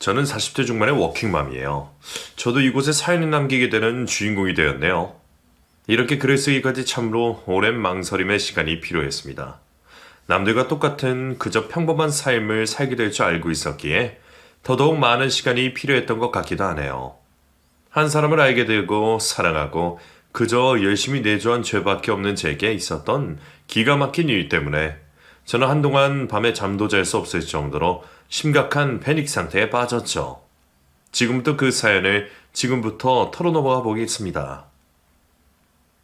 저는 40대 중반의 워킹맘이에요. 저도 이곳에 사연을 남기게 되는 주인공이 되었네요. 이렇게 글을 쓰기까지 참으로 오랜 망설임의 시간이 필요했습니다. 남들과 똑같은 그저 평범한 삶을 살게 될 줄 알고 있었기에 더더욱 많은 시간이 필요했던 것 같기도 하네요. 한 사람을 알게 되고 사랑하고 그저 열심히 내조한 죄밖에 없는 제게 있었던 기가 막힌 일 때문에 저는 한동안 밤에 잠도 잘 수 없을 정도로 심각한 패닉 상태에 빠졌죠. 지금부터 그 사연을 지금부터 털어넘어가 보겠습니다.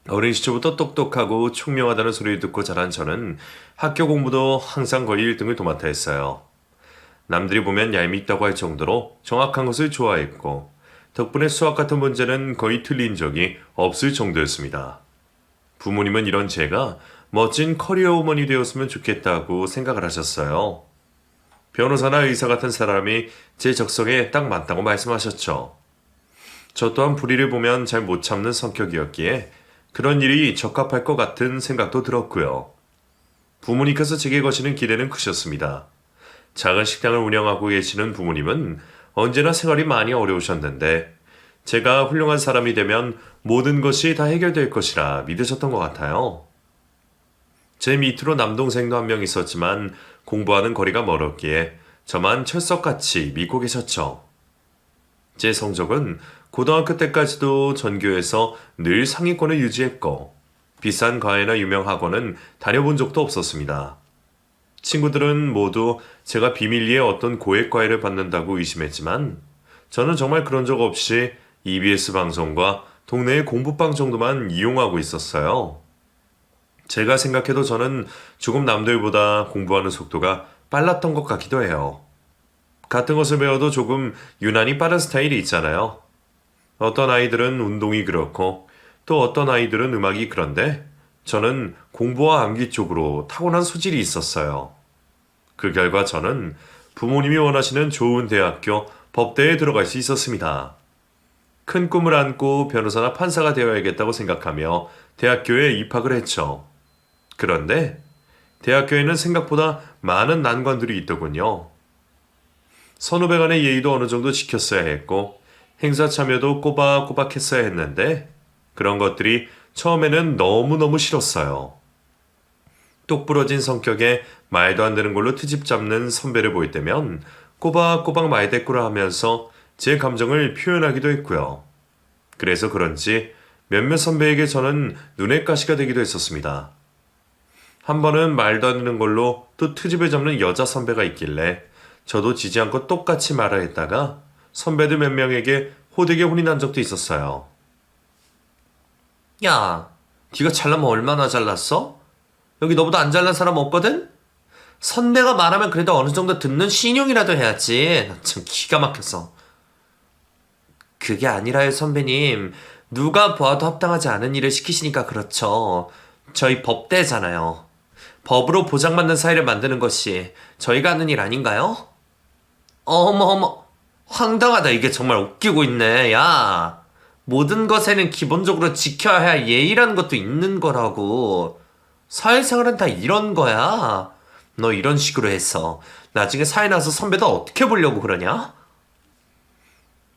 어린 시절부터 똑똑하고 총명하다는 소리를 듣고 자란 저는 학교 공부도 항상 거의 1등을 도맡아 했어요. 남들이 보면 얄밉다고 할 정도로 정확한 것을 좋아했고 덕분에 수학 같은 문제는 거의 틀린 적이 없을 정도였습니다. 부모님은 이런 제가 멋진 커리어 우먼이 되었으면 좋겠다고 생각을 하셨어요. 변호사나 의사 같은 사람이 제 적성에 딱 맞다고 말씀하셨죠. 저 또한 불의를 보면 잘 못 참는 성격이었기에 그런 일이 적합할 것 같은 생각도 들었고요. 부모님께서 제게 거시는 기대는 크셨습니다. 작은 식당을 운영하고 계시는 부모님은 언제나 생활이 많이 어려우셨는데 제가 훌륭한 사람이 되면 모든 것이 다 해결될 것이라 믿으셨던 것 같아요. 제 밑으로 남동생도 한 명 있었지만 공부하는 거리가 멀었기에 저만 철석같이 믿고 계셨죠. 제 성적은 고등학교 때까지도 전교에서 늘 상위권을 유지했고 비싼 과외나 유명 학원은 다녀본 적도 없었습니다. 친구들은 모두 제가 비밀리에 어떤 고액 과외를 받는다고 의심했지만 저는 정말 그런 적 없이 EBS 방송과 동네의 공부방 정도만 이용하고 있었어요. 제가 생각해도 저는 조금 남들보다 공부하는 속도가 빨랐던 것 같기도 해요. 같은 것을 배워도 조금 유난히 빠른 스타일이 있잖아요. 어떤 아이들은 운동이 그렇고 또 어떤 아이들은 음악이 그런데 저는 공부와 암기 쪽으로 타고난 소질이 있었어요. 그 결과 저는 부모님이 원하시는 좋은 대학교 법대에 들어갈 수 있었습니다. 큰 꿈을 안고 변호사나 판사가 되어야겠다고 생각하며 대학교에 입학을 했죠. 그런데 대학교에는 생각보다 많은 난관들이 있더군요. 선후배 간의 예의도 어느 정도 지켰어야 했고 행사 참여도 꼬박꼬박 했어야 했는데 그런 것들이 처음에는 너무너무 싫었어요. 똑부러진 성격에 말도 안 되는 걸로 트집 잡는 선배를 볼 때면 꼬박꼬박 말대꾸를 하면서 제 감정을 표현하기도 했고요. 그래서 그런지 몇몇 선배에게 저는 눈의 가시가 되기도 했었습니다. 한 번은 말도 안 되는 걸로 또 트집을 잡는 여자 선배가 있길래 저도 지지 않고 똑같이 말을 했다가 선배들 몇 명에게 호되게 혼이 난 적도 있었어요. 야, 네가 잘나면 얼마나 잘났어? 여기 너보다 안 잘난 사람 없거든? 선배가 말하면 그래도 어느 정도 듣는 신용이라도 해야지. 나 참 기가 막혀서. 그게 아니라요, 선배님. 누가 보아도 합당하지 않은 일을 시키시니까 그렇죠. 저희 법대잖아요. 법으로 보장받는 사회를 만드는 것이 저희가 하는 일 아닌가요? 어머, 황당하다. 이게 정말 웃기고 있네. 야, 모든 것에는 기본적으로 지켜야 할 예의라는 것도 있는 거라고. 사회생활은 다 이런 거야. 너 이런 식으로 해서 나중에 사회 나서 선배도 어떻게 보려고 그러냐?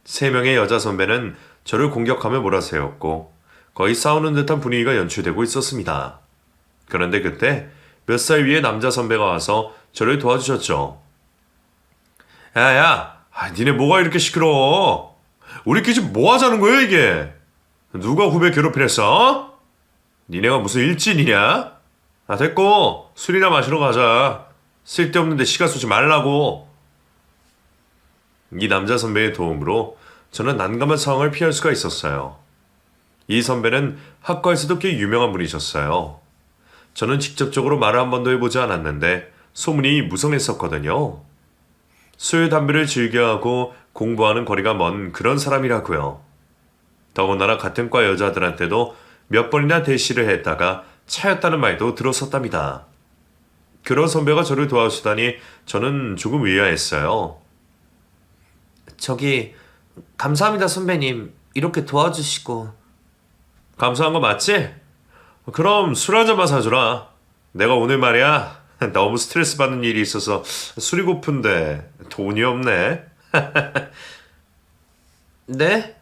세 명의 여자 선배는 저를 공격하며 몰아세웠고 거의 싸우는 듯한 분위기가 연출되고 있었습니다. 그런데 그때 몇 살 위의 남자 선배가 와서 저를 도와주셨죠. 야, 니네 뭐가 이렇게 시끄러워? 우리끼리 지금 뭐 하자는 거야 이게? 누가 후배 괴롭히랬어? 니네가 무슨 일진이냐? 됐고 술이나 마시러 가자. 쓸데없는데 시간 쏘지 말라고. 이 남자 선배의 도움으로 저는 난감한 상황을 피할 수가 있었어요. 이 선배는 학과에서도 꽤 유명한 분이셨어요. 저는 직접적으로 말을 한 번도 해보지 않았는데 소문이 무성했었거든요. 술, 담배를 즐겨하고 공부하는 거리가 먼 그런 사람이라고요. 더군다나 같은 과 여자들한테도 몇 번이나 대시를 했다가 차였다는 말도 들었었답니다. 그런 선배가 저를 도와주다니 저는 조금 의아했어요. 저기 감사합니다 선배님. 이렇게 도와주시고. 감사한 거 맞지? 그럼 술 한 잔만 사주라. 내가 오늘 말이야 너무 스트레스 받는 일이 있어서 술이 고픈데 돈이 없네. 네?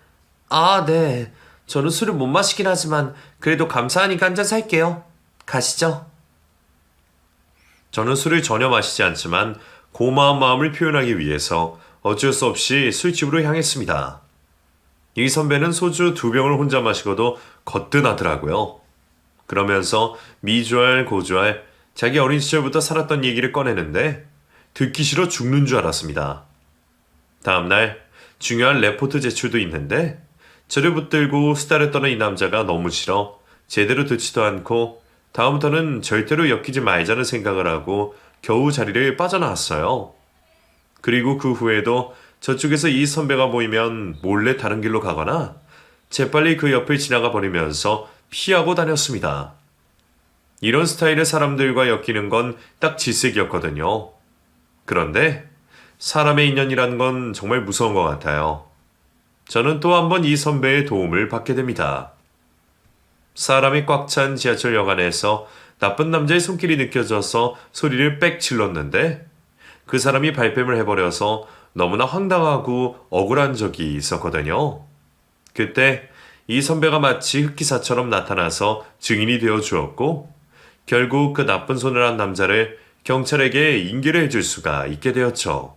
네. 저는 술을 못 마시긴 하지만 그래도 감사하니까 한 잔 살게요. 가시죠. 저는 술을 전혀 마시지 않지만 고마운 마음을 표현하기 위해서 어쩔 수 없이 술집으로 향했습니다. 이 선배는 소주 2병을 혼자 마시고도 거뜬하더라고요. 그러면서 미주알 고주알 자기 어린 시절부터 살았던 얘기를 꺼내는데 듣기 싫어 죽는 줄 알았습니다. 다음날 중요한 레포트 제출도 있는데 저를 붙들고 수다를 떠는 이 남자가 너무 싫어 제대로 듣지도 않고 다음부터는 절대로 엮이지 말자는 생각을 하고 겨우 자리를 빠져나왔어요. 그리고 그 후에도 저쪽에서 이 선배가 보이면 몰래 다른 길로 가거나 재빨리 그 옆을 지나가 버리면서 피하고 다녔습니다. 이런 스타일의 사람들과 엮이는 건 딱 질색이었거든요. 그런데 사람의 인연이란 건 정말 무서운 것 같아요. 저는 또 한 번 이 선배의 도움을 받게 됩니다. 사람이 꽉 찬 지하철역 안에서 나쁜 남자의 손길이 느껴져서 소리를 빽 질렀는데 그 사람이 발뺌을 해버려서 너무나 황당하고 억울한 적이 있었거든요. 그때 이 선배가 마치 흑기사처럼 나타나서 증인이 되어 주었고 결국 그 나쁜 손을 한 남자를 경찰에게 인계를 해줄 수가 있게 되었죠.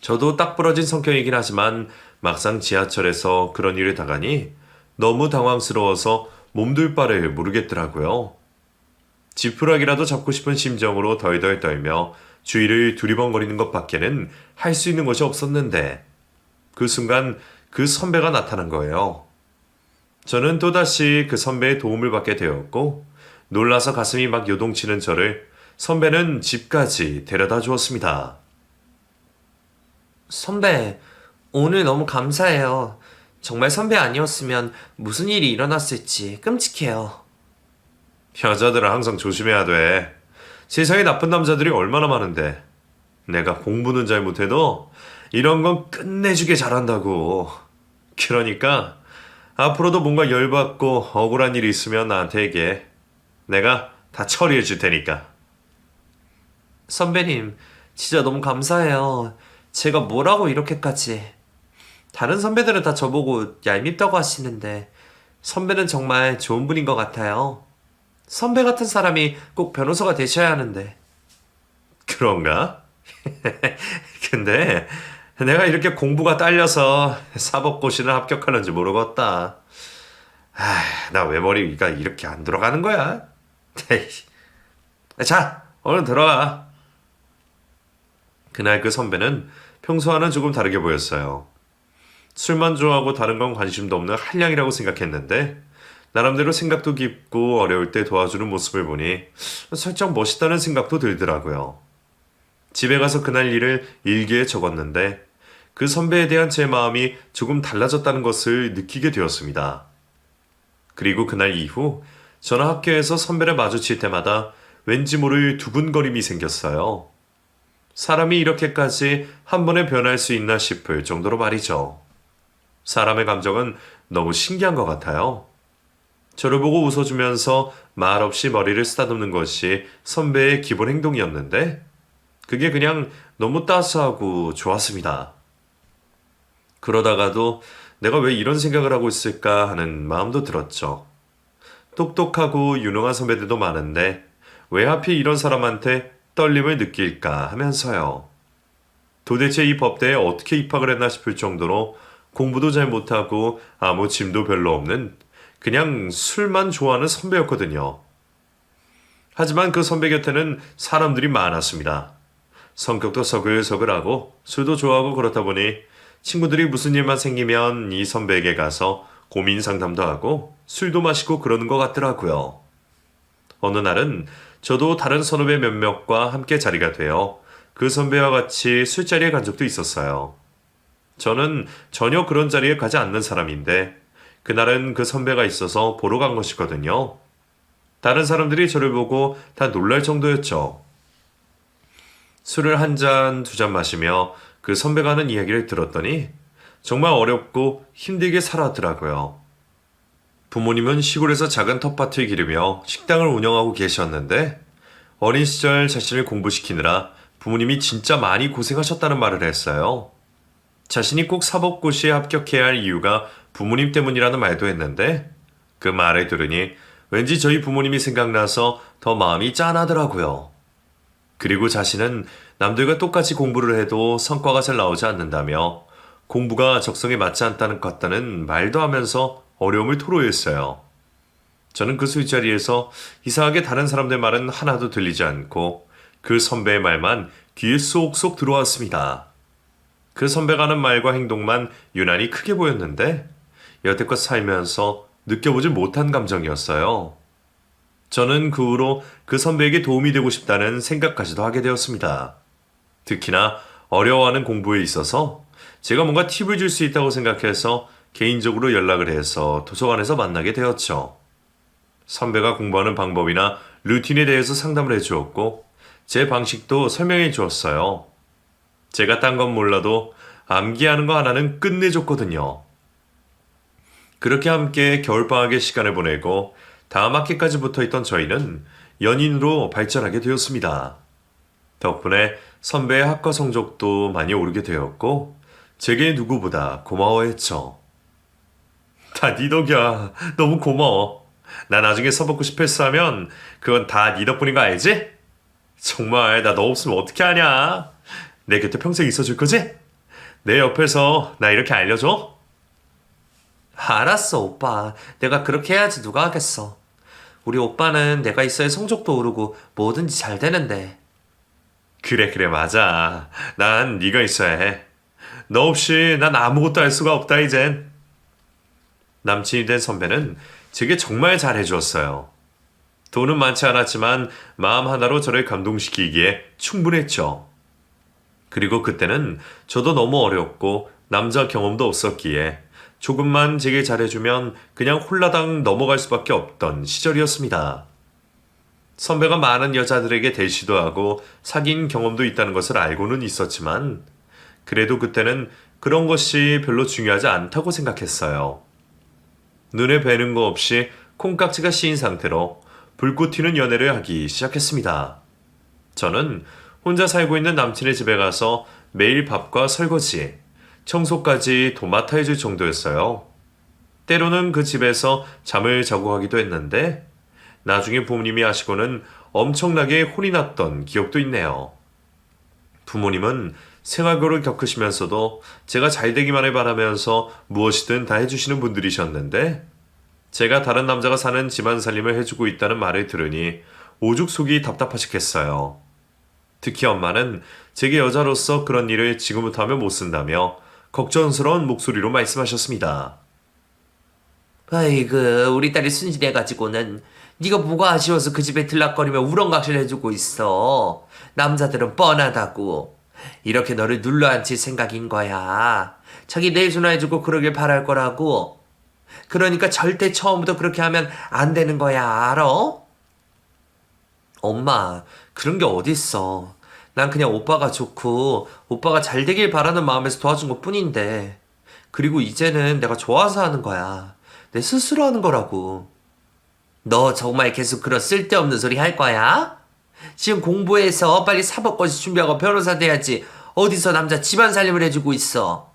저도 딱 부러진 성격이긴 하지만 막상 지하철에서 그런 일을 당하니 너무 당황스러워서 몸둘 바를 모르겠더라고요. 지푸라기라도 잡고 싶은 심정으로 덜덜 떨며 주위를 두리번거리는 것밖에는 할 수 있는 것이 없었는데 그 순간 그 선배가 나타난 거예요. 저는 또다시 그 선배의 도움을 받게 되었고 놀라서 가슴이 막 요동치는 저를 선배는 집까지 데려다 주었습니다. 선배, 오늘 너무 감사해요. 정말 선배 아니었으면 무슨 일이 일어났을지 끔찍해요. 여자들은 항상 조심해야 돼. 세상에 나쁜 남자들이 얼마나 많은데 내가 공부는 잘 못해도 이런 건 끝내주게 잘한다고. 그러니까 앞으로도 뭔가 열받고 억울한 일이 있으면 나한테 얘기해. 내가 다 처리해 줄 테니까. 선배님, 진짜 너무 감사해요. 제가 뭐라고 이렇게까지. 다른 선배들은 다 저보고 얄밉다고 하시는데 선배는 정말 좋은 분인 것 같아요. 선배 같은 사람이 꼭 변호사가 되셔야 하는데. 그런가? 근데 내가 이렇게 공부가 딸려서 사법고시를 합격하는지 모르겠다. 나 왜 머리가 이렇게 안 돌아가는 거야? 자, 얼른 들어가. 그날 그 선배는 평소와는 조금 다르게 보였어요. 술만 좋아하고 다른 건 관심도 없는 한량이라고 생각했는데 나름대로 생각도 깊고 어려울 때 도와주는 모습을 보니 살짝 멋있다는 생각도 들더라고요. 집에 가서 그날 일을 일기에 적었는데 그 선배에 대한 제 마음이 조금 달라졌다는 것을 느끼게 되었습니다. 그리고 그날 이후 저는 학교에서 선배를 마주칠 때마다 왠지 모를 두근거림이 생겼어요. 사람이 이렇게까지 한 번에 변할 수 있나 싶을 정도로 말이죠. 사람의 감정은 너무 신기한 것 같아요. 저를 보고 웃어주면서 말없이 머리를 쓰다듬는 것이 선배의 기본 행동이었는데 그게 그냥 너무 따스하고 좋았습니다. 그러다가도 내가 왜 이런 생각을 하고 있을까 하는 마음도 들었죠. 똑똑하고 유능한 선배들도 많은데 왜 하필 이런 사람한테 떨림을 느낄까 하면서요. 도대체 이 법대에 어떻게 입학을 했나 싶을 정도로 공부도 잘 못하고 아무 짐도 별로 없는 그냥 술만 좋아하는 선배였거든요. 하지만 그 선배 곁에는 사람들이 많았습니다. 성격도 서글서글하고 술도 좋아하고 그렇다 보니 친구들이 무슨 일만 생기면 이 선배에게 가서 고민 상담도 하고 술도 마시고 그러는 것 같더라고요. 어느 날은 저도 다른 선후배 몇몇과 함께 자리가 되어 그 선배와 같이 술자리에 간 적도 있었어요. 저는 전혀 그런 자리에 가지 않는 사람인데 그날은 그 선배가 있어서 보러 간 것이거든요. 다른 사람들이 저를 보고 다 놀랄 정도였죠. 술을 한 잔, 두 잔 마시며 그 선배가 하는 이야기를 들었더니 정말 어렵고 힘들게 살았더라고요. 부모님은 시골에서 작은 텃밭을 기르며 식당을 운영하고 계셨는데 어린 시절 자신을 공부시키느라 부모님이 진짜 많이 고생하셨다는 말을 했어요. 자신이 꼭 사법고시에 합격해야 할 이유가 부모님 때문이라는 말도 했는데 그 말을 들으니 왠지 저희 부모님이 생각나서 더 마음이 짠하더라고요. 그리고 자신은 남들과 똑같이 공부를 해도 성과가 잘 나오지 않는다며 공부가 적성에 맞지 않다는 것 같다는 말도 하면서 어려움을 토로했어요. 저는 그 술자리에서 이상하게 다른 사람들 말은 하나도 들리지 않고 그 선배의 말만 귀에 쏙쏙 들어왔습니다. 그 선배가 하는 말과 행동만 유난히 크게 보였는데 여태껏 살면서 느껴보지 못한 감정이었어요. 저는 그 후로 그 선배에게 도움이 되고 싶다는 생각까지도 하게 되었습니다. 특히나 어려워하는 공부에 있어서 제가 뭔가 팁을 줄 수 있다고 생각해서 개인적으로 연락을 해서 도서관에서 만나게 되었죠. 선배가 공부하는 방법이나 루틴에 대해서 상담을 해주었고 제 방식도 설명해 주었어요. 제가 딴 건 몰라도 암기하는 거 하나는 끝내줬거든요. 그렇게 함께 겨울방학의 시간을 보내고 다음 학기까지 붙어있던 저희는 연인으로 발전하게 되었습니다. 덕분에 선배의 학과 성적도 많이 오르게 되었고 제게 누구보다 고마워했죠. 다 네 덕이야. 너무 고마워. 나 나중에 사법고시 패스하면 그건 다 네 덕분인 거 알지? 정말 나 너 없으면 어떻게 하냐? 내 곁에 평생 있어줄 거지? 내 옆에서 나 이렇게 알려줘? 알았어, 오빠. 내가 그렇게 해야지 누가 하겠어. 우리 오빠는 내가 있어야 성적도 오르고 뭐든지 잘 되는데. 그래 맞아. 난 네가 있어야 해. 너 없이 난 아무것도 할 수가 없다 이젠. 남친이 된 선배는 제게 정말 잘해주었어요. 돈은 많지 않았지만 마음 하나로 저를 감동시키기에 충분했죠. 그리고 그때는 저도 너무 어렸고 남자 경험도 없었기에 조금만 제게 잘해주면 그냥 홀라당 넘어갈 수밖에 없던 시절이었습니다. 선배가 많은 여자들에게 대시도 하고 사귄 경험도 있다는 것을 알고는 있었지만 그래도 그때는 그런 것이 별로 중요하지 않다고 생각했어요. 눈에 뵈는 거 없이 콩깍지가 씌인 상태로 불꽃 튀는 연애를 하기 시작했습니다. 저는 혼자 살고 있는 남친의 집에 가서 매일 밥과 설거지, 청소까지 도맡아 해줄 정도였어요. 때로는 그 집에서 잠을 자고 가기도 했는데 나중에 부모님이 아시고는 엄청나게 혼이 났던 기억도 있네요. 부모님은 생활고를 겪으시면서도 제가 잘 되기만을 바라면서 무엇이든 다 해주시는 분들이셨는데 제가 다른 남자가 사는 집안 살림을 해주고 있다는 말을 들으니 오죽 속이 답답하시겠어요. 특히 엄마는 제게 여자로서 그런 일을 지금부터 하면 못 쓴다며 걱정스러운 목소리로 말씀하셨습니다. 아이고, 우리 딸이 순진해가지고는 네가 뭐가 아쉬워서 그 집에 들락거리며 우렁각시를 해주고 있어. 남자들은 뻔하다고. 이렇게 너를 눌러앉힐 생각인 거야. 자기 내순화해주고 그러길 바랄 거라고. 그러니까 절대 처음부터 그렇게 하면 안 되는 거야, 알아? 엄마, 그런 게 어딨어. 난 그냥 오빠가 좋고 오빠가 잘 되길 바라는 마음에서 도와준 것 뿐인데. 그리고 이제는 내가 좋아서 하는 거야. 내 스스로 하는 거라고. 너 정말 계속 그런 쓸데없는 소리 할 거야? 지금 공부해서 빨리 사법고시 준비하고 변호사 돼야지. 어디서 남자 집안 살림을 해주고 있어.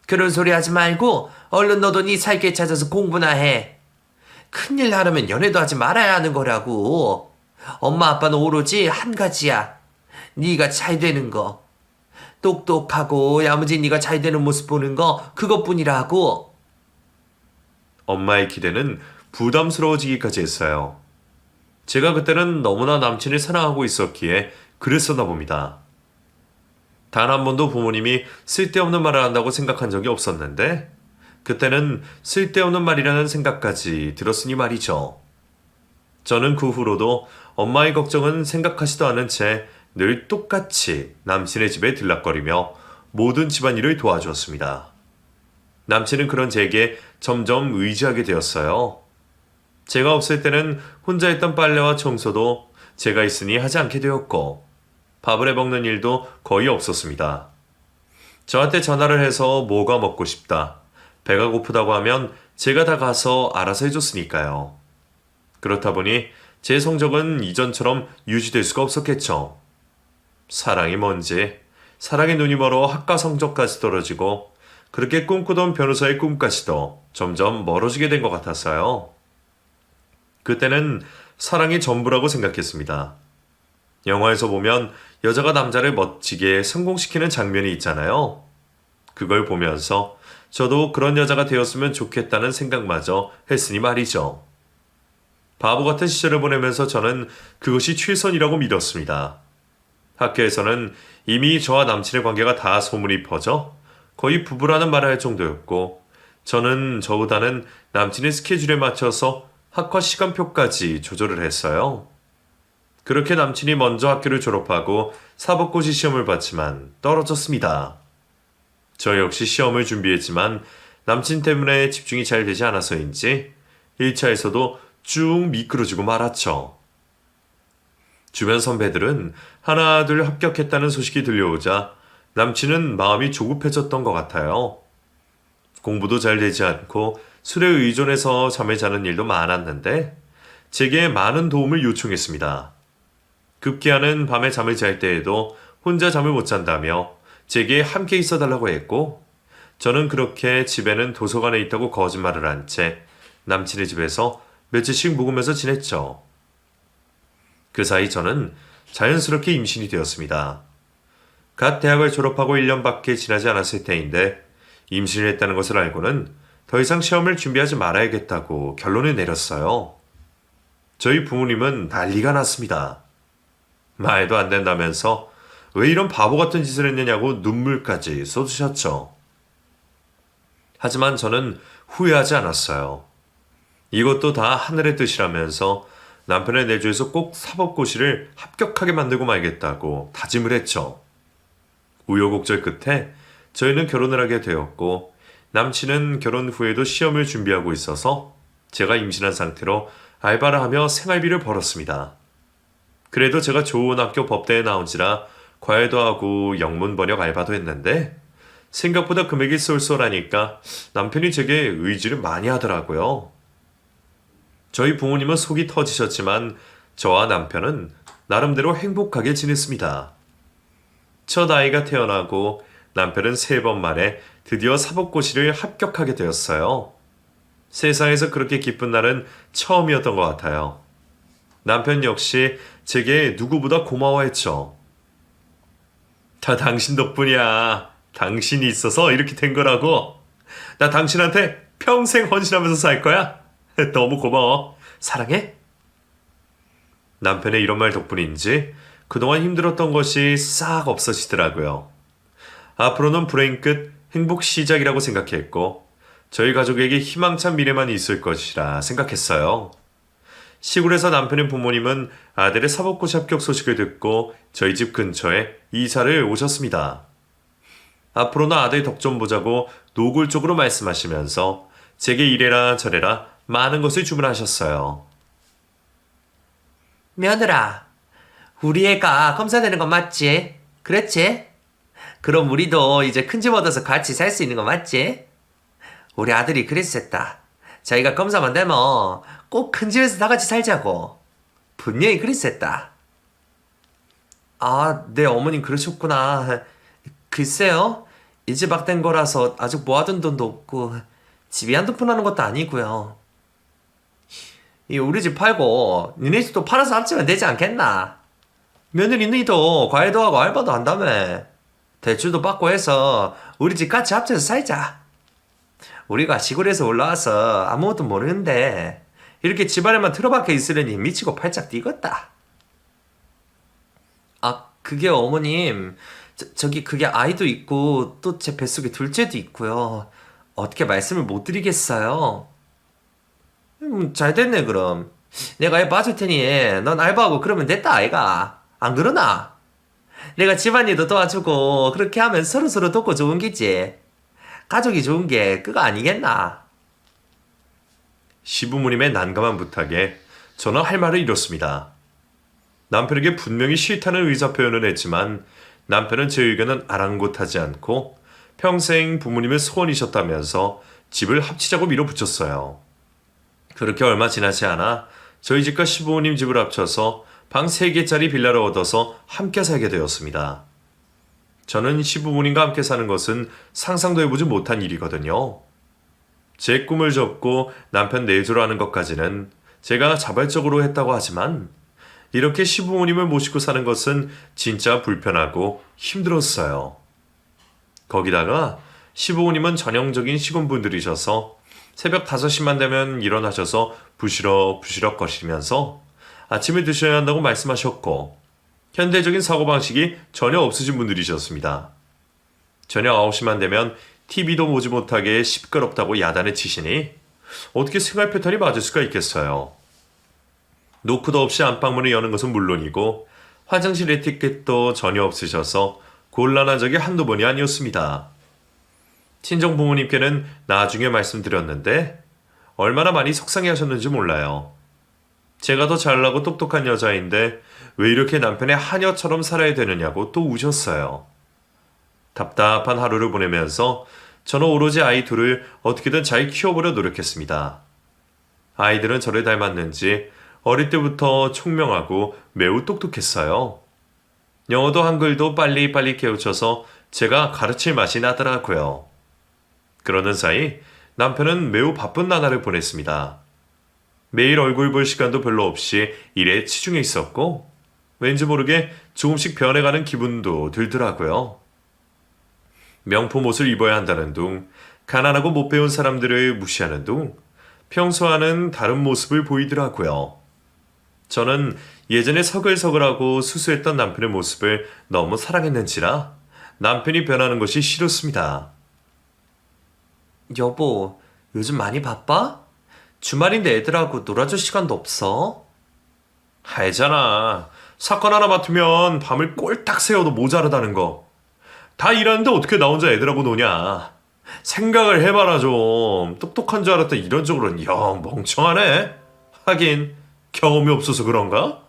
그런 소리 하지 말고 얼른 너도 네 살 길 찾아서 공부나 해. 큰일 하려면 연애도 하지 말아야 하는 거라고. 엄마 아빠는 오로지 한 가지야. 네가 잘 되는 거. 똑똑하고 야무진 네가 잘 되는 모습 보는 거 그것뿐이라고. 엄마의 기대는 부담스러워지기까지 했어요. 제가 그때는 너무나 남친을 사랑하고 있었기에 그랬었나 봅니다. 단 한 번도 부모님이 쓸데없는 말을 한다고 생각한 적이 없었는데 그때는 쓸데없는 말이라는 생각까지 들었으니 말이죠. 저는 그 후로도 엄마의 걱정은 생각하지도 않은 채 늘 똑같이 남친의 집에 들락거리며 모든 집안일을 도와주었습니다. 남친은 그런 제게 점점 의지하게 되었어요. 제가 없을 때는 혼자 했던 빨래와 청소도 제가 있으니 하지 않게 되었고 밥을 해먹는 일도 거의 없었습니다. 저한테 전화를 해서 뭐가 먹고 싶다, 배가 고프다고 하면 제가 다 가서 알아서 해줬으니까요. 그렇다 보니 제 성적은 이전처럼 유지될 수가 없었겠죠. 사랑이 뭔지, 사랑의 눈이 멀어 학과 성적까지 떨어지고 그렇게 꿈꾸던 변호사의 꿈까지도 점점 멀어지게 된 것 같았어요. 그때는 사랑이 전부라고 생각했습니다. 영화에서 보면 여자가 남자를 멋지게 성공시키는 장면이 있잖아요. 그걸 보면서 저도 그런 여자가 되었으면 좋겠다는 생각마저 했으니 말이죠. 바보 같은 시절을 보내면서 저는 그것이 최선이라고 믿었습니다. 학교에서는 이미 저와 남친의 관계가 다 소문이 퍼져 거의 부부라는 말을 할 정도였고, 저는 저보다는 남친의 스케줄에 맞춰서 학과 시간표까지 조절을 했어요. 그렇게 남친이 먼저 학교를 졸업하고 사법고시 시험을 봤지만 떨어졌습니다. 저 역시 시험을 준비했지만 남친 때문에 집중이 잘 되지 않아서인지 1차에서도 쭉 미끄러지고 말았죠. 주변 선배들은 하나 둘 합격했다는 소식이 들려오자 남친은 마음이 조급해졌던 것 같아요. 공부도 잘 되지 않고 술에 의존해서 잠을 자는 일도 많았는데 제게 많은 도움을 요청했습니다. 급기야는 밤에 잠을 잘 때에도 혼자 잠을 못 잔다며 제게 함께 있어달라고 했고, 저는 그렇게 집에는 도서관에 있다고 거짓말을 한 채 남친의 집에서 며칠씩 묵으면서 지냈죠. 그 사이 저는 자연스럽게 임신이 되었습니다. 갓 대학을 졸업하고 1년밖에 지나지 않았을 때인데 임신을 했다는 것을 알고는 더 이상 시험을 준비하지 말아야겠다고 결론을 내렸어요. 저희 부모님은 난리가 났습니다. 말도 안 된다면서 왜 이런 바보 같은 짓을 했느냐고 눈물까지 쏟으셨죠. 하지만 저는 후회하지 않았어요. 이것도 다 하늘의 뜻이라면서 남편의 내조에서 꼭 사법고시를 합격하게 만들고 말겠다고 다짐을 했죠. 우여곡절 끝에 저희는 결혼을 하게 되었고, 남친은 결혼 후에도 시험을 준비하고 있어서 제가 임신한 상태로 알바를 하며 생활비를 벌었습니다. 그래도 제가 좋은 학교 법대에 나온지라 과외도 하고 영문 번역 알바도 했는데 생각보다 금액이 쏠쏠하니까 남편이 제게 의지를 많이 하더라고요. 저희 부모님은 속이 터지셨지만 저와 남편은 나름대로 행복하게 지냈습니다. 첫 아이가 태어나고 남편은 3번 만에 드디어 사법고시를 합격하게 되었어요. 세상에서 그렇게 기쁜 날은 처음이었던 것 같아요. 남편 역시 제게 누구보다 고마워했죠. 다 당신 덕분이야. 당신이 있어서 이렇게 된 거라고. 나 당신한테 평생 헌신하면서 살 거야. 너무 고마워. 사랑해. 남편의 이런 말 덕분인지 그동안 힘들었던 것이 싹 없어지더라고요. 앞으로는 불행 끝 행복 시작이라고 생각했고, 저희 가족에게 희망찬 미래만 있을 것이라 생각했어요. 시골에서 남편의 부모님은 아들의 사법고시 합격 소식을 듣고 저희 집 근처에 이사를 오셨습니다. 앞으로는 아들 덕 좀 보자고 노골적으로 말씀하시면서 제게 이래라 저래라 많은 것을 주문하셨어요. 며느라, 우리 애가 검사되는 건 맞지? 그랬지? 그럼 우리도 이제 큰 집 얻어서 같이 살 수 있는 거 맞지? 우리 아들이 그랬었다. 자기가 검사만 되면 꼭 큰 집에서 다 같이 살자고. 분명히 그랬었다. 아, 네 어머님 그러셨구나. 글쎄요. 이제 막 된 거라서 아직 모아둔 돈도 없고 집이 한두 푼 하는 것도 아니고요. 이 우리 집 팔고 니네 집도 팔아서 합치면 되지 않겠나? 며느리 너희도 과외도 하고 알바도 한다며. 대출도 받고 해서 우리 집 같이 합쳐서 살자. 우리가 시골에서 올라와서 아무것도 모르는데 이렇게 집안에만 틀어박혀 있으려니 미치고 팔짝 뛰겠다. 아, 그게 어머님, 저기 그게 아이도 있고 또 제 뱃속에 둘째도 있고요. 어떻게 말씀을 못 드리겠어요. 잘 됐네 그럼. 내가 애 봐줄 테니 넌 알바하고 그러면 됐다 아이가. 안 그러나? 내가 집안일도 도와주고 그렇게 하면 서로서로 돕고 좋은 기지. 가족이 좋은 게 그거 아니겠나? 시부모님의 난감한 부탁에 저는 할 말을 잃었습니다. 남편에게 분명히 싫다는 의사 표현을 했지만 남편은 제 의견은 아랑곳하지 않고 평생 부모님의 소원이셨다면서 집을 합치자고 밀어붙였어요. 그렇게 얼마 지나지 않아 저희 집과 시부모님 집을 합쳐서 방 3개짜리 빌라를 얻어서 함께 살게 되었습니다. 저는 시부모님과 함께 사는 것은 상상도 해보지 못한 일이거든요. 제 꿈을 접고 남편 내조를 하는 것까지는 제가 자발적으로 했다고 하지만 이렇게 시부모님을 모시고 사는 것은 진짜 불편하고 힘들었어요. 거기다가 시부모님은 전형적인 시골분들이셔서 새벽 5시만 되면 일어나셔서 부시럭부시럭 거시면서 아침을 드셔야 한다고 말씀하셨고 현대적인 사고방식이 전혀 없으신 분들이셨습니다. 저녁 9시만 되면 TV도 보지 못하게 시끄럽다고 야단을 치시니 어떻게 생활 패턴이 맞을 수가 있겠어요. 노크도 없이 안방문을 여는 것은 물론이고 화장실 에티켓도 전혀 없으셔서 곤란한 적이 한두 번이 아니었습니다. 친정 부모님께는 나중에 말씀드렸는데 얼마나 많이 속상해 하셨는지 몰라요. 제가 더 잘나고 똑똑한 여자인데 왜 이렇게 남편의 하녀처럼 살아야 되느냐고 또 우셨어요. 답답한 하루를 보내면서 저는 오로지 아이 둘을 어떻게든 잘 키워보려 노력했습니다. 아이들은 저를 닮았는지 어릴 때부터 총명하고 매우 똑똑했어요. 영어도 한글도 빨리빨리 깨우쳐서 제가 가르칠 맛이 나더라고요. 그러는 사이 남편은 매우 바쁜 나날을 보냈습니다. 매일 얼굴 볼 시간도 별로 없이 일에 치중해 있었고 왠지 모르게 조금씩 변해가는 기분도 들더라고요. 명품 옷을 입어야 한다는 둥, 가난하고 못 배운 사람들을 무시하는 둥, 평소와는 다른 모습을 보이더라고요. 저는 예전에 서글서글하고 수수했던 남편의 모습을 너무 사랑했는지라 남편이 변하는 것이 싫었습니다. 여보, 요즘 많이 바빠? 주말인데 애들하고 놀아줄 시간도 없어? 알잖아. 사건 하나 맡으면 밤을 꼴딱 새워도 모자르다는 거. 다 일하는데 어떻게 나 혼자 애들하고 노냐. 생각을 해봐라 좀. 똑똑한 줄 알았더니 이런 쪽으로는 영 멍청하네. 하긴 경험이 없어서 그런가?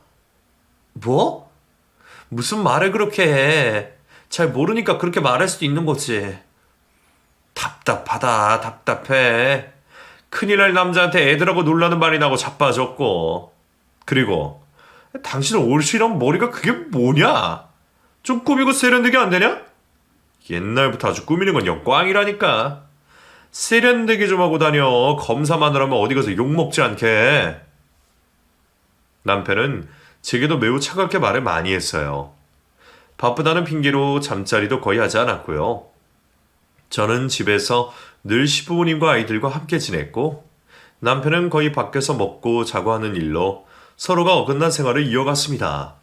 뭐? 무슨 말을 그렇게 해? 잘 모르니까 그렇게 말할 수도 있는 거지. 답답하다, 답답해. 큰일 날 남자한테 애들하고 놀라는 말이 나고 자빠졌고. 그리고 당신은 올시랑 머리가 그게 뭐냐? 좀 꾸미고 세련되게 안 되냐? 옛날부터 아주 꾸미는 건 영광이라니까. 세련되게 좀 하고 다녀. 검사만 하면 어디 가서 욕먹지 않게. 남편은 제게도 매우 차갑게 말을 많이 했어요. 바쁘다는 핑계로 잠자리도 거의 하지 않았고요. 저는 집에서 늘 시부모님과 아이들과 함께 지냈고 남편은 거의 밖에서 먹고 자고 하는 일로 서로가 어긋난 생활을 이어갔습니다.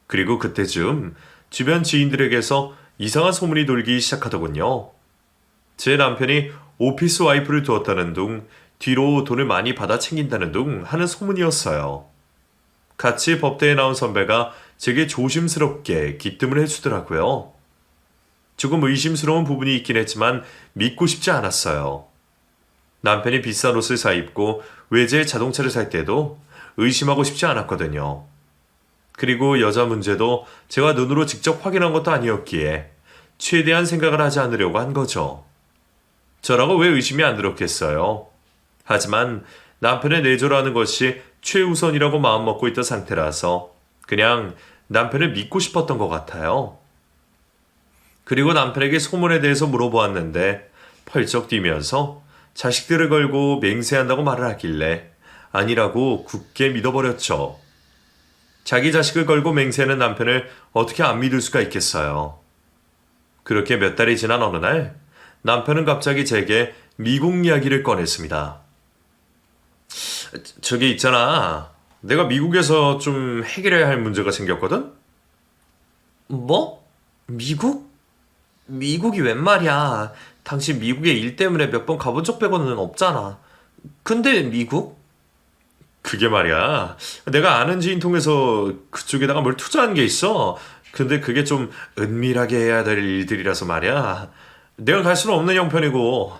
그리고 그때쯤 주변 지인들에게서 이상한 소문이 돌기 시작하더군요. 제 남편이 오피스 와이프를 두었다는 둥, 뒤로 돈을 많이 받아 챙긴다는 둥 하는 소문이었어요. 같이 법대에 나온 선배가 제게 조심스럽게 기뜸을 해주더라고요. 조금 의심스러운 부분이 있긴 했지만 믿고 싶지 않았어요. 남편이 비싼 옷을 사입고 외제 자동차를 살 때도 의심하고 싶지 않았거든요. 그리고 여자 문제도 제가 눈으로 직접 확인한 것도 아니었기에 최대한 생각을 하지 않으려고 한 거죠. 저라고 왜 의심이 안 들었겠어요. 하지만 남편의 내조라는 것이 최우선이라고 마음먹고 있던 상태라서 그냥 남편을 믿고 싶었던 것 같아요. 그리고 남편에게 소문에 대해서 물어보았는데 펄쩍 뛰면서 자식들을 걸고 맹세한다고 말을 하길래 아니라고 굳게 믿어버렸죠. 자기 자식을 걸고 맹세하는 남편을 어떻게 안 믿을 수가 있겠어요. 그렇게 몇 달이 지난 어느 날 남편은 갑자기 제게 미국 이야기를 꺼냈습니다. 저기 있잖아. 내가 미국에서 좀 해결해야 할 문제가 생겼거든? 뭐? 미국? 미국이 웬 말이야. 당신 미국에 일 때문에 몇 번 가본 적 빼고는 없잖아. 근데 미국? 그게 말이야. 내가 아는 지인 통해서 그쪽에다가 뭘 투자한 게 있어. 근데 그게 좀 은밀하게 해야 될 일들이라서 말이야. 내가 갈 수는 없는 형편이고.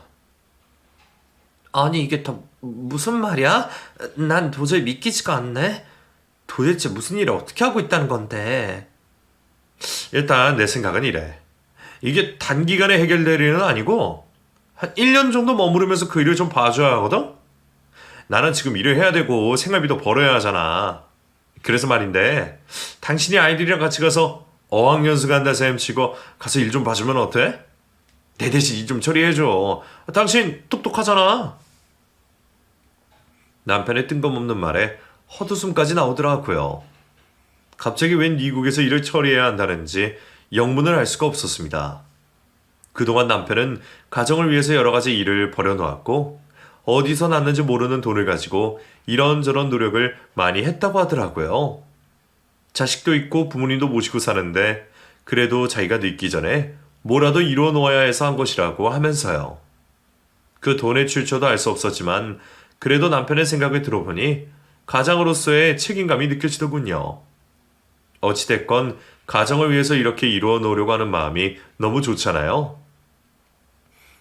아니 이게 다 무슨 말이야? 난 도저히 믿기지가 않네. 도대체 무슨 일을 어떻게 하고 있다는 건데? 일단 내 생각은 이래. 이게 단기간에 해결될 일은 아니고 한 1년 정도 머무르면서 그 일을 좀 봐줘야 하거든? 나는 지금 일을 해야 되고 생활비도 벌어야 하잖아. 그래서 말인데 당신이 아이들이랑 같이 가서 어학연수 간다 셈 치고 가서 일 좀 봐주면 어때? 내 대신 일 좀 처리해줘. 당신 똑똑하잖아. 남편의 뜬금없는 말에 헛웃음까지 나오더라고요. 갑자기 웬 미국에서 일을 처리해야 한다는지 영문을 알 수가 없었습니다. 그동안 남편은 가정을 위해서 여러 가지 일을 벌여놓았고 어디서 났는지 모르는 돈을 가지고 이런저런 노력을 많이 했다고 하더라고요. 자식도 있고 부모님도 모시고 사는데 그래도 자기가 늙기 전에 뭐라도 이루어 놓아야 해서 한 것이라고 하면서요. 그 돈의 출처도 알 수 없었지만 그래도 남편의 생각을 들어보니 가장으로서의 책임감이 느껴지더군요. 어찌됐건 가정을 위해서 이렇게 이루어 놓으려고 하는 마음이 너무 좋잖아요.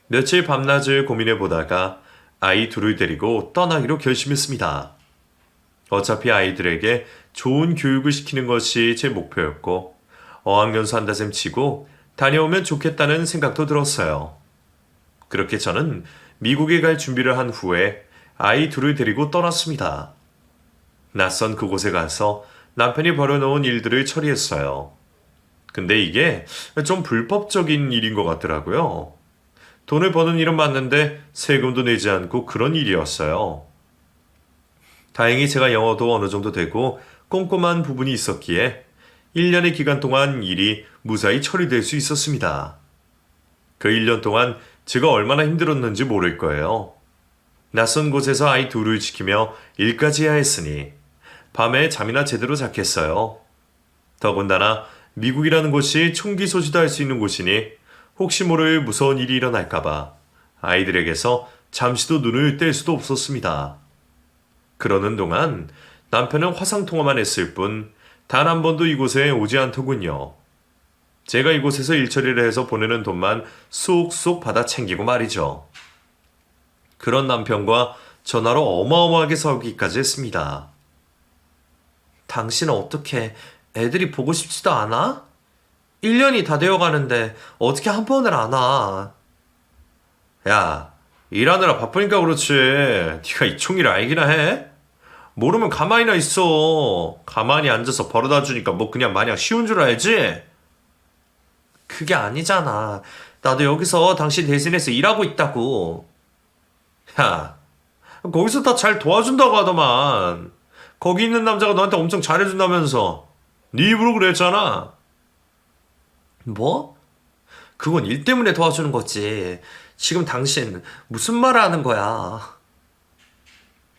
며칠 밤낮을 고민해 보다가 아이 둘을 데리고 떠나기로 결심했습니다. 어차피 아이들에게 좋은 교육을 시키는 것이 제 목표였고 어학연수 한다 셈 치고 다녀오면 좋겠다는 생각도 들었어요. 그렇게 저는 미국에 갈 준비를 한 후에 아이 둘을 데리고 떠났습니다. 낯선 그곳에 가서 남편이 벌여놓은 일들을 처리했어요. 근데 이게 좀 불법적인 일인 것 같더라고요. 돈을 버는 일은 맞는데 세금도 내지 않고 그런 일이었어요. 다행히 제가 영어도 어느 정도 되고 꼼꼼한 부분이 있었기에 1년의 기간 동안 일이 무사히 처리될 수 있었습니다. 그 1년 동안 제가 얼마나 힘들었는지 모를 거예요. 낯선 곳에서 아이 둘을 지키며 일까지 해야 했으니 밤에 잠이나 제대로 잤겠어요. 더군다나 미국이라는 곳이 총기 소지도 할 수 있는 곳이니 혹시 모를 무서운 일이 일어날까봐 아이들에게서 잠시도 눈을 뗄 수도 없었습니다. 그러는 동안 남편은 화상통화만 했을 뿐 단 한 번도 이곳에 오지 않더군요. 제가 이곳에서 일처리를 해서 보내는 돈만 쏙쏙 받아 챙기고 말이죠. 그런 남편과 전화로 어마어마하게 싸우기까지 했습니다. 당신은 어떻게 애들이 보고 싶지도 않아? 1년이 다 되어 가는데 어떻게 한 번을 안 와? 야, 일하느라 바쁘니까 그렇지. 네가 이 총리를 알기나 해? 모르면 가만히나 있어. 가만히 앉아서 벌어다 주니까 뭐 그냥 마냥 쉬운 줄 알지? 그게 아니잖아. 나도 여기서 당신 대신해서 일하고 있다고. 야, 거기서 다 잘 도와준다고 하더만. 거기 있는 남자가 너한테 엄청 잘해준다면서. 네 입으로 그랬잖아. 뭐? 그건 일 때문에 도와주는 거지. 지금 당신 무슨 말을 하는 거야?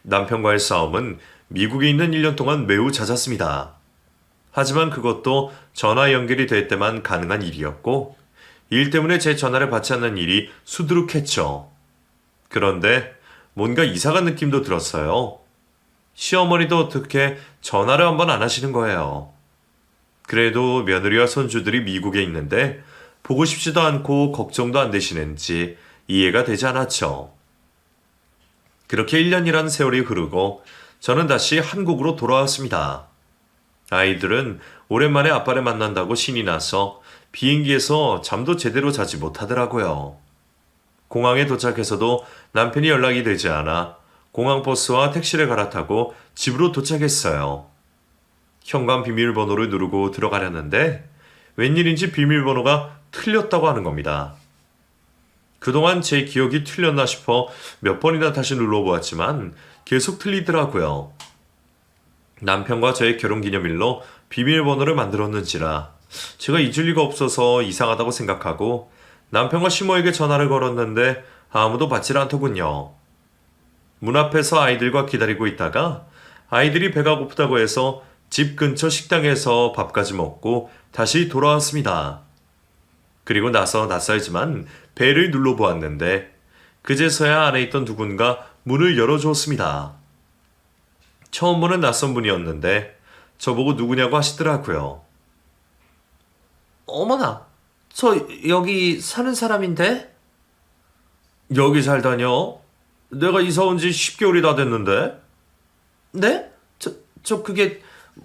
남편과의 싸움은 미국에 있는 1년 동안 매우 잦았습니다. 하지만 그것도 전화 연결이 될 때만 가능한 일이었고, 일 때문에 제 전화를 받지 않는 일이 수두룩했죠. 그런데 뭔가 이상한 느낌도 들었어요. 시어머니도 어떻게 전화를 한번 안 하시는 거예요. 그래도 며느리와 손주들이 미국에 있는데 보고 싶지도 않고 걱정도 안 되시는지 이해가 되지 않았죠. 그렇게 1년이라는 세월이 흐르고 저는 다시 한국으로 돌아왔습니다. 아이들은 오랜만에 아빠를 만난다고 신이 나서 비행기에서 잠도 제대로 자지 못하더라고요. 공항에 도착해서도 남편이 연락이 되지 않아 공항버스와 택시를 갈아타고 집으로 도착했어요. 현관 비밀번호를 누르고 들어가려는데 웬일인지 비밀번호가 틀렸다고 하는 겁니다. 그동안 제 기억이 틀렸나 싶어 몇 번이나 다시 눌러보았지만 계속 틀리더라고요. 남편과 저의 결혼기념일로 비밀번호를 만들었는지라 제가 잊을 리가 없어서 이상하다고 생각하고 남편과 시모에게 전화를 걸었는데 아무도 받질 않더군요. 문 앞에서 아이들과 기다리고 있다가 아이들이 배가 고프다고 해서 집 근처 식당에서 밥까지 먹고 다시 돌아왔습니다. 그리고 나서 낯설지만 배를 눌러보았는데 그제서야 안에 있던 누군가 문을 열어주었습니다. 처음 보는 낯선 분이었는데 저보고 누구냐고 하시더라고요. 어머나, 저 여기 사는 사람인데? 여기 살다녀? 내가 이사 온 지 10개월이 다 됐는데? 네? 저 그게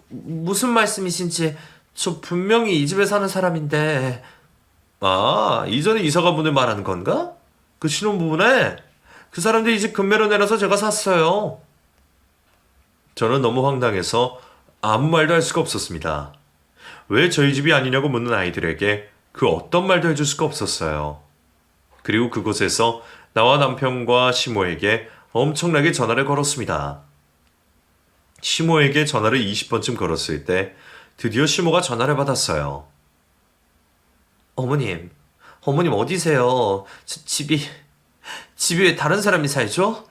무슨 말씀이신지 저 분명히 이 집에 사는 사람인데. 아, 이전에 이사가 분을 말하는 건가? 그 신혼부부네? 그 사람들 이 집 금매로 내놔서 제가 샀어요. 저는 너무 황당해서 아무 말도 할 수가 없었습니다. 왜 저희 집이 아니냐고 묻는 아이들에게 그 어떤 말도 해줄 수가 없었어요. 그리고 그곳에서 나와 남편과 시모에게 엄청나게 전화를 걸었습니다. 시모에게 전화를 20번쯤 걸었을 때 드디어 시모가 전화를 받았어요. 어머님, 어머님 어디세요? 집이 왜 다른 사람이 살죠?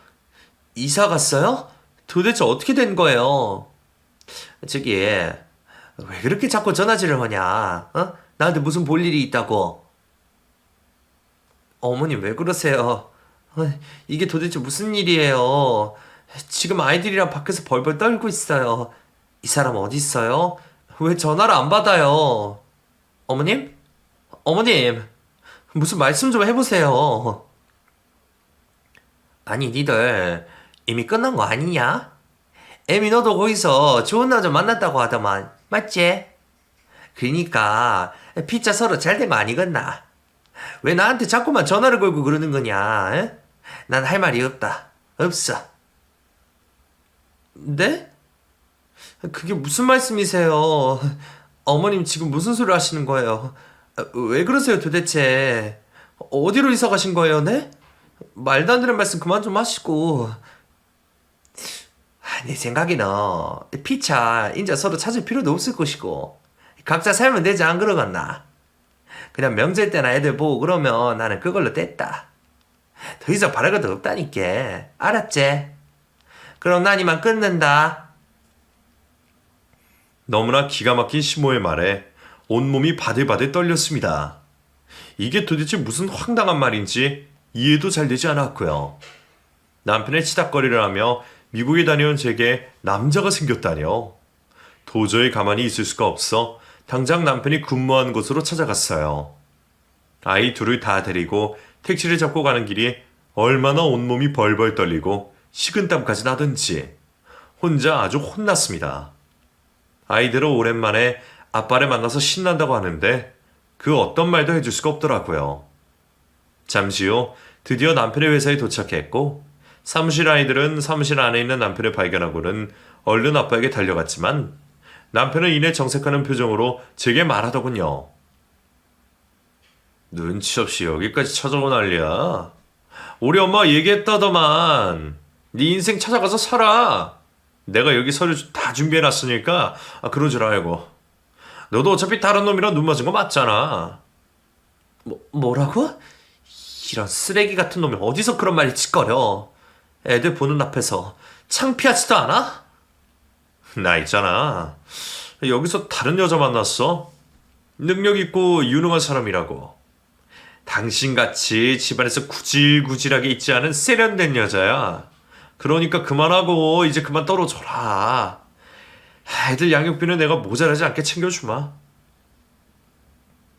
이사 갔어요? 도대체 어떻게 된 거예요? 저기, 왜 그렇게 자꾸 전화질을 하냐? 어? 나한테 무슨 볼 일이 있다고? 어머님 왜 그러세요? 이게 도대체 무슨 일이에요? 지금 아이들이랑 밖에서 벌벌 떨고 있어요. 이 사람 어디 있어요? 왜 전화를 안 받아요? 어머님? 어머님, 무슨 말씀 좀 해보세요. 아니, 니들 이미 끝난 거 아니냐? 애미 너도 거기서 좋은 남자 만났다고 하더만, 맞지? 그니까 피자 서로 잘 된 거 아니겠나? 왜 나한테 자꾸만 전화를 걸고 그러는 거냐? 에? 난 할 말이 없다. 없어. 네? 그게 무슨 말씀이세요? 어머님 지금 무슨 소리 하시는 거예요? 왜 그러세요 도대체? 어디로 이사 가신 거예요, 네? 말도 안 되는 말씀 그만 좀 하시고. 내 생각에는 피차 이제 서로 찾을 필요도 없을 것이고 각자 살면 되지 안 그러겠나? 그냥 명절 때나 애들 보고 그러면 나는 그걸로 뗐다. 더 이상 바랄 것도 없다니까. 알았지? 그럼 난 이만 끊는다. 너무나 기가 막힌 시모의 말에 온몸이 바들바들 떨렸습니다. 이게 도대체 무슨 황당한 말인지 이해도 잘 되지 않았고요. 남편의 치닥거리를 하며 미국에 다녀온 제게 남자가 생겼다뇨. 도저히 가만히 있을 수가 없어 당장 남편이 근무한 곳으로 찾아갔어요. 아이 둘을 다 데리고 택시를 잡고 가는 길이 얼마나 온몸이 벌벌 떨리고 식은땀까지 나든지 혼자 아주 혼났습니다. 아이들은 오랜만에 아빠를 만나서 신난다고 하는데 그 어떤 말도 해줄 수가 없더라고요. 잠시 후 드디어 남편의 회사에 도착했고 사무실 아이들은 사무실 안에 있는 남편을 발견하고는 얼른 아빠에게 달려갔지만 남편은 이내 정색하는 표정으로 제게 말하더군요. 눈치 없이 여기까지 찾아온 난리야. 우리 엄마가 얘기했다더만. 네 인생 찾아가서 살아. 내가 여기 서류 다 준비해놨으니까 그런 줄 알고. 너도 어차피 다른 놈이랑 눈 맞은 거 맞잖아. 뭐라고? 이런 쓰레기 같은 놈이 어디서 그런 말을 짓거려. 애들 보는 앞에서 창피하지도 않아? 나 있잖아. 여기서 다른 여자 만났어. 능력 있고 유능한 사람이라고. 당신같이 집안에서 구질구질하게 있지 않은 세련된 여자야. 그러니까 그만하고 이제 그만 떨어져라. 애들 양육비는 내가 모자라지 않게 챙겨주마.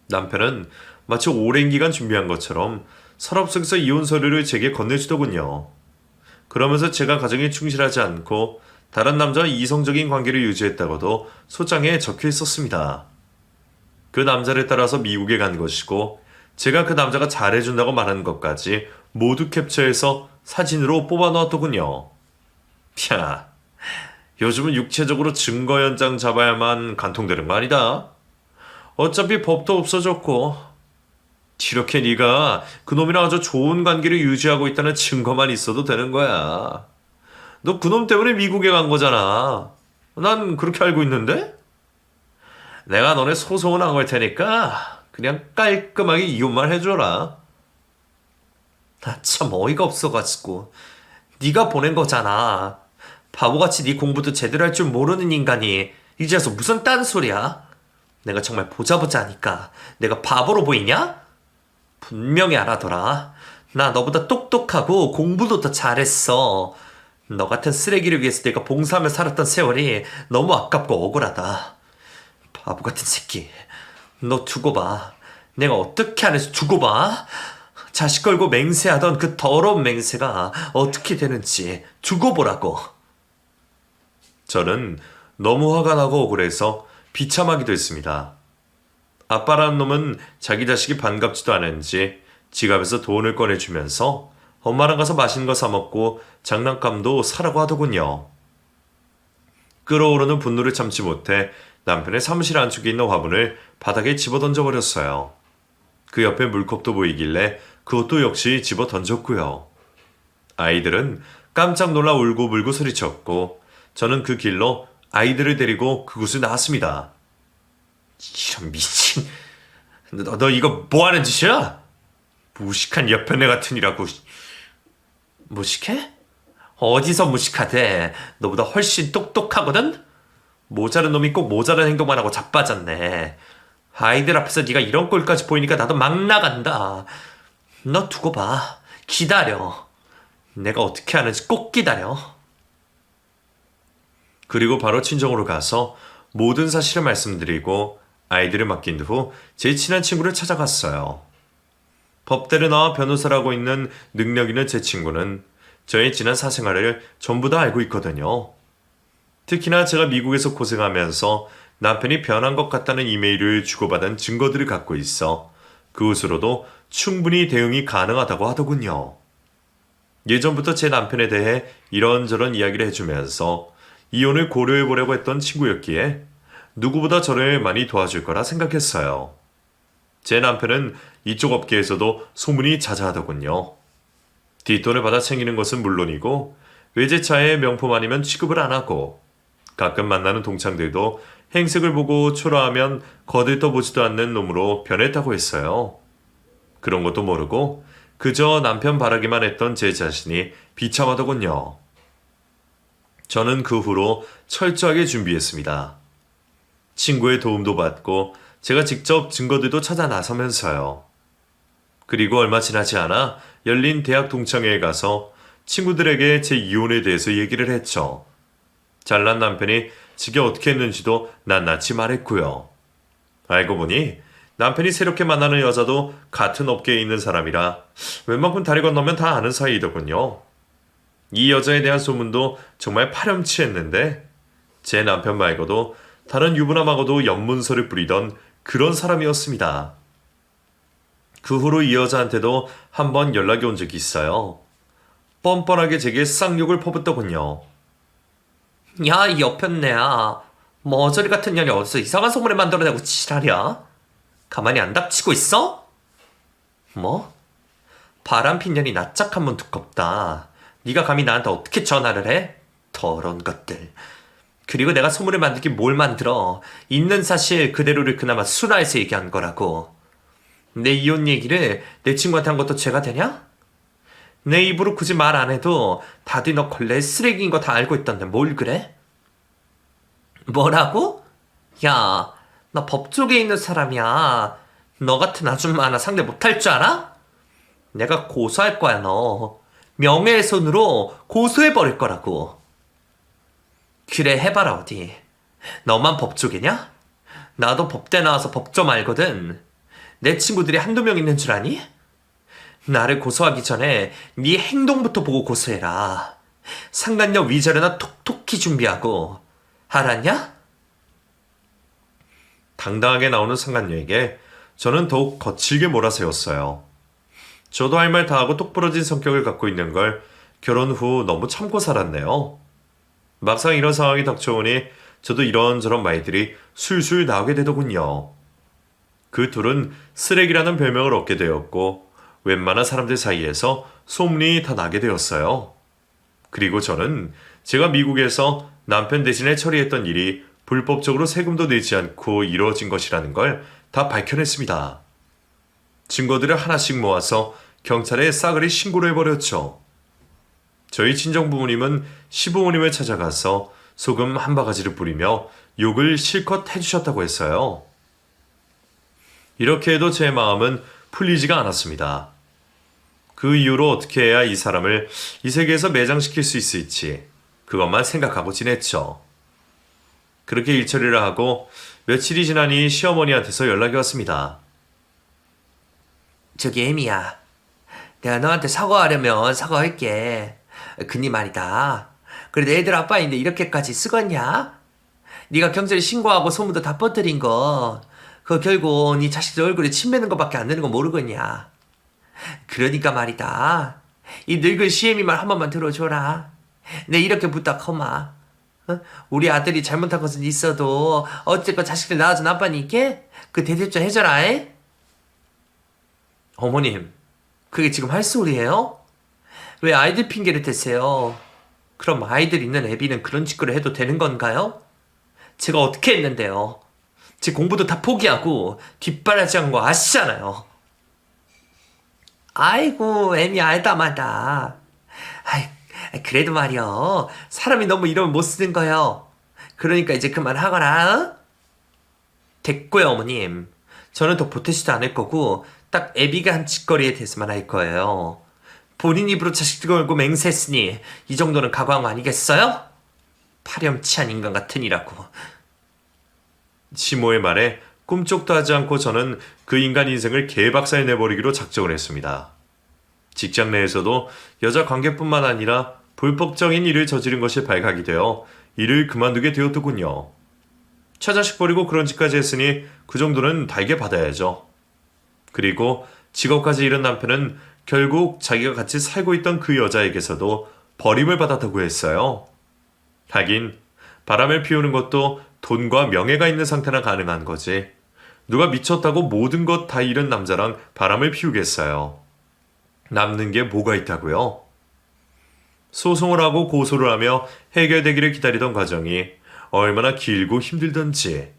남편은 마치 오랜 기간 준비한 것처럼 서랍 속에서 이혼 서류를 제게 건네주더군요. 그러면서 제가 가정에 충실하지 않고 다른 남자와 이성적인 관계를 유지했다고도 소장에 적혀 있었습니다. 그 남자를 따라서 미국에 간 것이고 제가 그 남자가 잘해준다고 말하는 것까지 모두 캡처해서 사진으로 뽑아놓았더군요. 야, 요즘은 육체적으로 증거 현장 잡아야만 간통되는 거 아니다. 어차피 법도 없어졌고 이렇게 네가 그놈이랑 아주 좋은 관계를 유지하고 있다는 증거만 있어도 되는 거야. 너 그놈 때문에 미국에 간 거잖아. 난 그렇게 알고 있는데? 내가 너네 소송은 안 걸 테니까 그냥 깔끔하게 이혼만 해줘라. 나 참 어이가 없어가지고. 네가 보낸 거잖아. 바보같이 네 공부도 제대로 할 줄 모르는 인간이 이제 와서 무슨 딴소리야? 내가 정말 보자 하니까 내가 바보로 보이냐? 분명히 알아둬라. 나 너보다 똑똑하고 공부도 더 잘했어. 너 같은 쓰레기를 위해서 내가 봉사하며 살았던 세월이 너무 아깝고 억울하다. 바보 같은 새끼. 너 두고 봐. 내가 어떻게 안 해서 두고 봐. 자식 걸고 맹세하던 그 더러운 맹세가 어떻게 되는지 두고 보라고. 저는 너무 화가 나고 억울해서 비참하기도 했습니다. 아빠라는 놈은 자기 자식이 반갑지도 않은지 지갑에서 돈을 꺼내주면서 엄마랑 가서 맛있는 거 사 먹고 장난감도 사라고 하더군요. 끓어오르는 분노를 참지 못해 남편의 사무실 안쪽에 있는 화분을 바닥에 집어 던져버렸어요. 그 옆에 물컵도 보이길래 그것도 역시 집어 던졌고요. 아이들은 깜짝 놀라 울고 불고 소리쳤고 저는 그 길로 아이들을 데리고 그곳을 나왔습니다. 이런 미친... 너 이거 뭐하는 짓이야? 무식한 옆편애 같은 이라고. 무식해? 어디서 무식하대? 너보다 훨씬 똑똑하거든? 모자란 놈이 꼭 모자란 행동만 하고 자빠졌네. 아이들 앞에서 네가 이런 꼴까지 보이니까 나도 막 나간다. 너 두고 봐. 기다려. 내가 어떻게 하는지 꼭 기다려. 그리고 바로 친정으로 가서 모든 사실을 말씀드리고 아이들을 맡긴 후 제 친한 친구를 찾아갔어요. 법대를 나와 변호사라고 있는 능력 있는 제 친구는 저의 지난 사생활을 전부 다 알고 있거든요. 특히나 제가 미국에서 고생하면서 남편이 변한 것 같다는 이메일을 주고받은 증거들을 갖고 있어 그것으로도 충분히 대응이 가능하다고 하더군요. 예전부터 제 남편에 대해 이런저런 이야기를 해주면서 이혼을 고려해보려고 했던 친구였기에 누구보다 저를 많이 도와줄 거라 생각했어요. 제 남편은 이쪽 업계에서도 소문이 자자하더군요. 뒷돈을 받아 챙기는 것은 물론이고 외제차의 명품 아니면 취급을 안 하고 가끔 만나는 동창들도 행색을 보고 초라하면 거들떠보지도 않는 놈으로 변했다고 했어요. 그런 것도 모르고 그저 남편 바라기만 했던 제 자신이 비참하더군요. 저는 그 후로 철저하게 준비했습니다. 친구의 도움도 받고 제가 직접 증거들도 찾아 나서면서요. 그리고 얼마 지나지 않아 열린 대학 동창회에 가서 친구들에게 제 이혼에 대해서 얘기를 했죠. 잘난 남편이 지게 어떻게 했는지도 낱낱이 말했고요. 알고 보니 남편이 새롭게 만나는 여자도 같은 업계에 있는 사람이라 웬만큼 다리 건너면 다 아는 사이더군요. 이 여자에 대한 소문도 정말 파렴치했는데 제 남편 말고도 다른 유부남하고도 연문서를 뿌리던 그런 사람이었습니다. 그 후로 이 여자한테도 한번 연락이 온 적이 있어요. 뻔뻔하게 제게 쌍욕을 퍼붓더군요. 야, 이 옆편네야. 머저리 같은 년이 어디서 이상한 소문을 만들어내고 지랄이야? 가만히 안 닥치고 있어? 뭐? 바람핀 년이 낯짝 한번 두껍다. 네가 감히 나한테 어떻게 전화를 해? 더러운 것들. 그리고 내가 소문을 만들긴 뭘 만들어. 있는 사실 그대로를 그나마 순화해서 얘기한 거라고. 내 이혼 얘기를 내 친구한테 한 것도 죄가 되냐? 내 입으로 굳이 말 안 해도 다들 너 걸레 쓰레기인 거 다 알고 있던데 뭘 그래? 뭐라고? 야, 나 법 쪽에 있는 사람이야. 너 같은 아줌마 하나 상대 못할 줄 알아? 내가 고소할 거야 너. 명예훼손으로 고소해버릴 거라고. 그래 해봐라 어디. 너만 법 쪽이냐? 나도 법대 나와서 법 좀 알거든. 내 친구들이 한두 명 있는 줄 아니? 나를 고소하기 전에 네 행동부터 보고 고소해라. 상간녀 위자료나 톡톡히 준비하고. 알았냐? 당당하게 나오는 상간녀에게 저는 더욱 거칠게 몰아세웠어요. 저도 할 말 다 하고 똑부러진 성격을 갖고 있는 걸 결혼 후 너무 참고 살았네요. 막상 이런 상황이 닥쳐오니 저도 이런저런 말들이 술술 나오게 되더군요. 그 둘은 쓰레기라는 별명을 얻게 되었고 웬만한 사람들 사이에서 소문이 다 나게 되었어요. 그리고 저는 제가 미국에서 남편 대신에 처리했던 일이 불법적으로 세금도 내지 않고 이루어진 것이라는 걸 다 밝혀냈습니다. 증거들을 하나씩 모아서 경찰에 싸그리 신고를 해버렸죠. 저희 친정부모님은 시부모님을 찾아가서 소금 한 바가지를 뿌리며 욕을 실컷 해주셨다고 했어요. 이렇게 해도 제 마음은 풀리지가 않았습니다. 그 이후로 어떻게 해야 이 사람을 이 세계에서 매장시킬 수 있을지 그것만 생각하고 지냈죠. 그렇게 일처리를 하고 며칠이 지나니 시어머니한테서 연락이 왔습니다. 저기 애미야, 내가 너한테 사과하려면 사과할게. 근데 말이다, 그래도 애들 아빠인데 이렇게까지 쓰겄냐? 네가 경찰에 신고하고 소문도 다 퍼뜨린 거 그거 결국 네 자식들 얼굴에 침 뱉는 거밖에 안 되는 거 모르겠냐? 그러니까 말이다, 이 늙은 시애미 말 한 번만 들어줘라. 내 이렇게 부탁하마. 우리 아들이 잘못한 것은 있어도 어쨌건 자식들 낳아준 아빠니까 그 대접 좀 해줘라. 에? 어머님, 그게 지금 할 소리예요? 왜 아이들 핑계를 대세요? 그럼 아이들 있는 애비는 그런 짓거리 해도 되는 건가요? 제가 어떻게 했는데요? 제 공부도 다 포기하고 뒷바라지 한 거 아시잖아요. 아이고, 애미 알다마다. 아이, 그래도 말이요. 사람이 너무 이러면 못 쓰는 거요. 그러니까 이제 그만하거라. 어? 됐고요, 어머님. 저는 더 보태지도 않을 거고 딱 애비가 한 짓거리에 대해서만 할 거예요. 본인 입으로 자식들 걸고 맹세했으니 이 정도는 각오한 거 아니겠어요? 파렴치한 인간 같으니라고. 시모의 말에 꿈쩍도 하지 않고 저는 그 인간 인생을 개박살 내버리기로 작정을 했습니다. 직장 내에서도 여자 관계뿐만 아니라 불법적인 일을 저지른 것이 발각이 되어 일을 그만두게 되었더군요. 처자식 버리고 그런 짓까지 했으니 그 정도는 달게 받아야죠. 그리고 직업까지 잃은 남편은 결국 자기가 같이 살고 있던 그 여자에게서도 버림을 받았다고 했어요. 하긴 바람을 피우는 것도 돈과 명예가 있는 상태나 가능한 거지. 누가 미쳤다고 모든 것 다 잃은 남자랑 바람을 피우겠어요. 남는 게 뭐가 있다고요? 소송을 하고 고소를 하며 해결되기를 기다리던 과정이 얼마나 길고 힘들던지.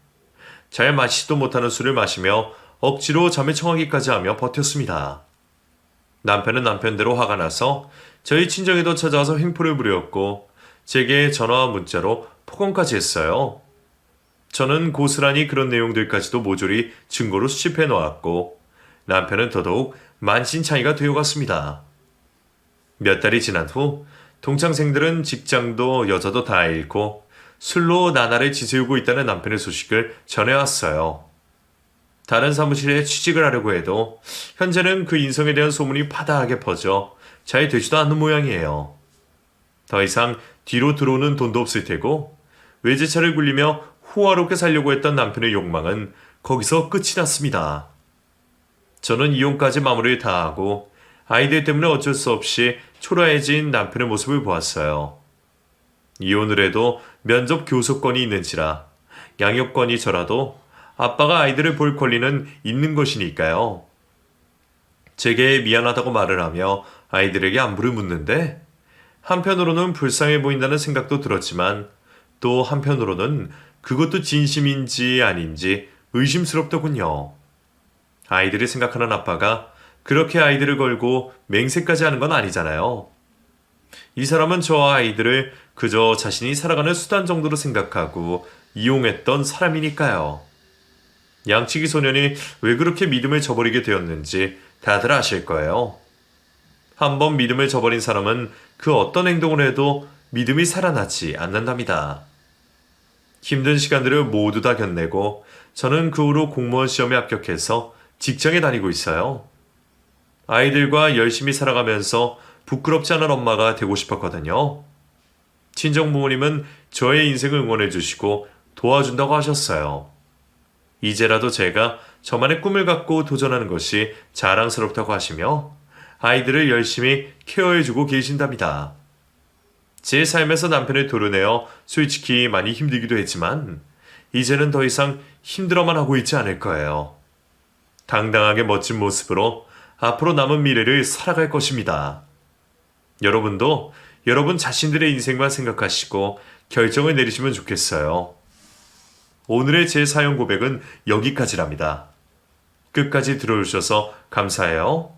잘 마시지도 못하는 술을 마시며 억지로 잠을 청하기까지 하며 버텼습니다. 남편은 남편대로 화가 나서 저희 친정에도 찾아와서 횡포를 부렸고 제게 전화와 문자로 폭언까지 했어요. 저는 고스란히 그런 내용들까지도 모조리 증거로 수집해 놓았고 남편은 더더욱 만신창이가 되어갔습니다. 몇 달이 지난 후 동창생들은 직장도 여자도 다 잃고 술로 나날을 지새우고 있다는 남편의 소식을 전해왔어요. 다른 사무실에 취직을 하려고 해도 현재는 그 인성에 대한 소문이 파다하게 퍼져 잘 되지도 않는 모양이에요. 더 이상 뒤로 들어오는 돈도 없을 테고 외제차를 굴리며 호화롭게 살려고 했던 남편의 욕망은 거기서 끝이 났습니다. 저는 이혼까지 마무리를 다하고 아이들 때문에 어쩔 수 없이 초라해진 남편의 모습을 보았어요. 이혼을 해도 면접 교섭권이 있는지라 양육권이 저라도 아빠가 아이들을 볼 권리는 있는 것이니까요. 제게 미안하다고 말을 하며 아이들에게 안부를 묻는데 한편으로는 불쌍해 보인다는 생각도 들었지만 또 한편으로는 그것도 진심인지 아닌지 의심스럽더군요. 아이들을 생각하는 아빠가 그렇게 아이들을 걸고 맹세까지 하는 건 아니잖아요. 이 사람은 저와 아이들을 그저 자신이 살아가는 수단 정도로 생각하고 이용했던 사람이니까요. 양치기 소년이 왜 그렇게 믿음을 저버리게 되었는지 다들 아실 거예요. 한번 믿음을 저버린 사람은 그 어떤 행동을 해도 믿음이 살아나지 않는답니다. 힘든 시간들을 모두 다 견내고 저는 그 후로 공무원 시험에 합격해서 직장에 다니고 있어요. 아이들과 열심히 살아가면서 부끄럽지 않은 엄마가 되고 싶었거든요. 친정 부모님은 저의 인생을 응원해 주시고 도와준다고 하셨어요. 이제라도 제가 저만의 꿈을 갖고 도전하는 것이 자랑스럽다고 하시며 아이들을 열심히 케어해주고 계신답니다. 제 삶에서 남편을 도려내어 솔직히 많이 힘들기도 했지만 이제는 더 이상 힘들어만 하고 있지 않을 거예요. 당당하게 멋진 모습으로 앞으로 남은 미래를 살아갈 것입니다. 여러분도 여러분 자신들의 인생만 생각하시고 결정을 내리시면 좋겠어요. 오늘의 제 사연 고백은 여기까지랍니다. 끝까지 들어주셔서 감사해요.